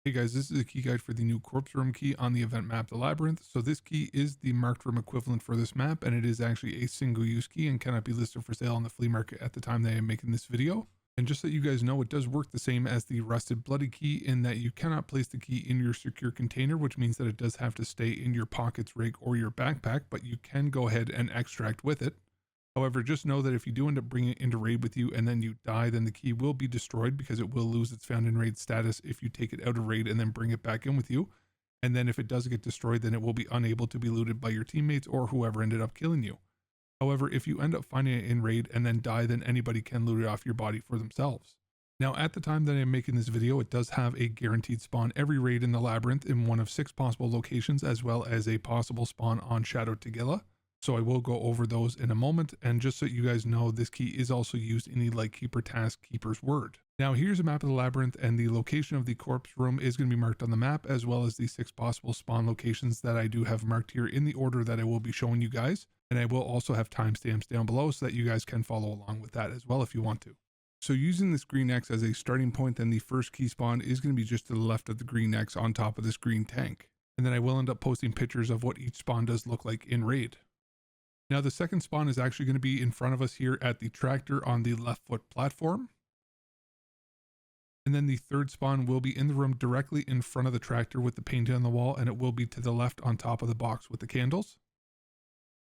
Hey guys, this is a key guide for the new corpse room key on the event map, the Labyrinth. So this key is the marked room equivalent for this map, and it is actually a single use key and cannot be listed for sale on the flea market at the time that I am making this video. And just so you guys know, it does work the same as the rusted bloody key in that you cannot place the key in your secure container, which means that it does have to stay in your pockets, rig, or your backpack, but you can go ahead and extract with it. However, just know that if you do end up bringing it into raid with you and then you die, then the key will be destroyed because it will lose its found in raid status if you take it out of raid and then bring it back in with you. And then if it does get destroyed, then it will be unable to be looted by your teammates or whoever ended up killing you. However, if you end up finding it in raid and then die, then anybody can loot it off your body for themselves. Now, at the time that I'm making this video, it does have a guaranteed spawn every raid in the Labyrinth in one of 6 possible locations, as well as a possible spawn on Shadow of Tagilla. So I will go over those in a moment, and just so you guys know, this key is also used in the Lightkeeper task Keeper's Word. Now here's a map of the Labyrinth, and the location of the corpse room is going to be marked on the map, as well as the 6 possible spawn locations that I do have marked here in the order that I will be showing you guys. And I will also have timestamps down below so that you guys can follow along with that as well if you want to. So using this green X as a starting point, then the first key spawn is going to be just to the left of the green X on top of this green tank. And then I will end up posting pictures of what each spawn does look like in raid. Now the second spawn is actually going to be in front of us here at the tractor on the left foot platform. And then the third spawn will be in the room directly in front of the tractor with the painting on the wall, and it will be to the left on top of the box with the candles.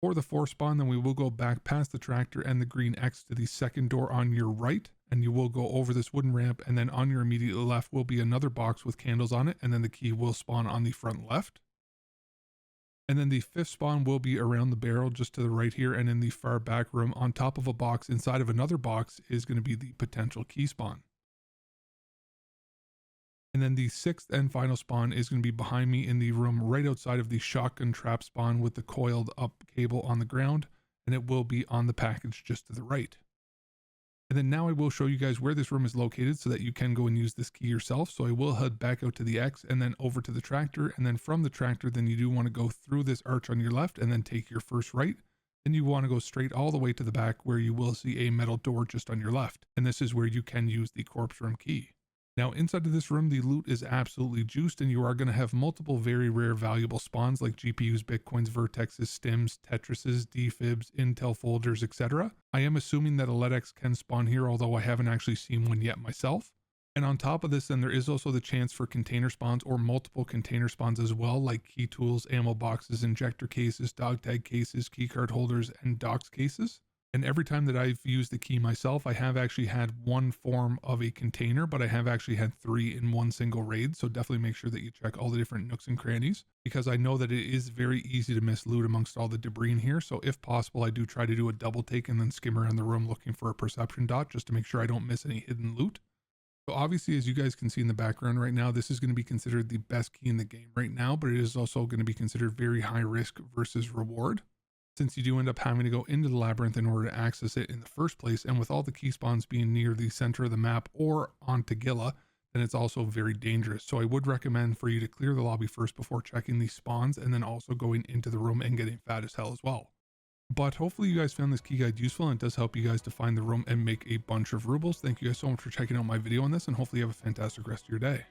For the fourth spawn, then we will go back past the tractor and the green X to the second door on your right, and you will go over this wooden ramp, and then on your immediate left will be another box with candles on it, and then the key will spawn on the front left. And then the fifth spawn will be around the barrel just to the right here, and in the far back room on top of a box inside of another box is going to be the potential key spawn. And then the sixth and final spawn is going to be behind me in the room right outside of the shotgun trap spawn with the coiled up cable on the ground, and it will be on the package just to the right. And then now I will show you guys where this room is located so that you can go and use this key yourself. So I will head back out to the X and then over to the tractor, and then from the tractor, then you do want to go through this arch on your left and then take your first right. Then you want to go straight all the way to the back where you will see a metal door just on your left. And this is where you can use the corpse room key. Now inside of this room, the loot is absolutely juiced, and you are going to have multiple very rare valuable spawns like GPUs, Bitcoins, Vertexes, Stims, Tetrises, Defibs, Intel folders, etc. I am assuming that a LEDX can spawn here, although I haven't actually seen one yet myself. And on top of this, then there is also the chance for container spawns or multiple container spawns as well, like key tools, ammo boxes, injector cases, dog tag cases, keycard holders, and docs cases. And every time that I've used the key myself, I have actually had one form of a container, but I have actually had 3 in one single raid. So definitely make sure that you check all the different nooks and crannies, because I know that it is very easy to miss loot amongst all the debris in here. So if possible, I do try to do a double take and then skim around the room looking for a perception dot just to make sure I don't miss any hidden loot. So obviously, as you guys can see in the background right now, this is going to be considered the best key in the game right now, but it is also going to be considered very high risk versus reward, since you do end up having to go into the labyrinth in order to access it in the first place. And with all the key spawns being near the center of the map or on Tagilla, then it's also very dangerous. So I would recommend for you to clear the lobby first before checking these spawns, and then also going into the room and getting fat as hell as well. But hopefully you guys found this key guide useful, and it does help you guys to find the room and make a bunch of rubles. Thank you guys so much for checking out my video on this, and hopefully you have a fantastic rest of your day.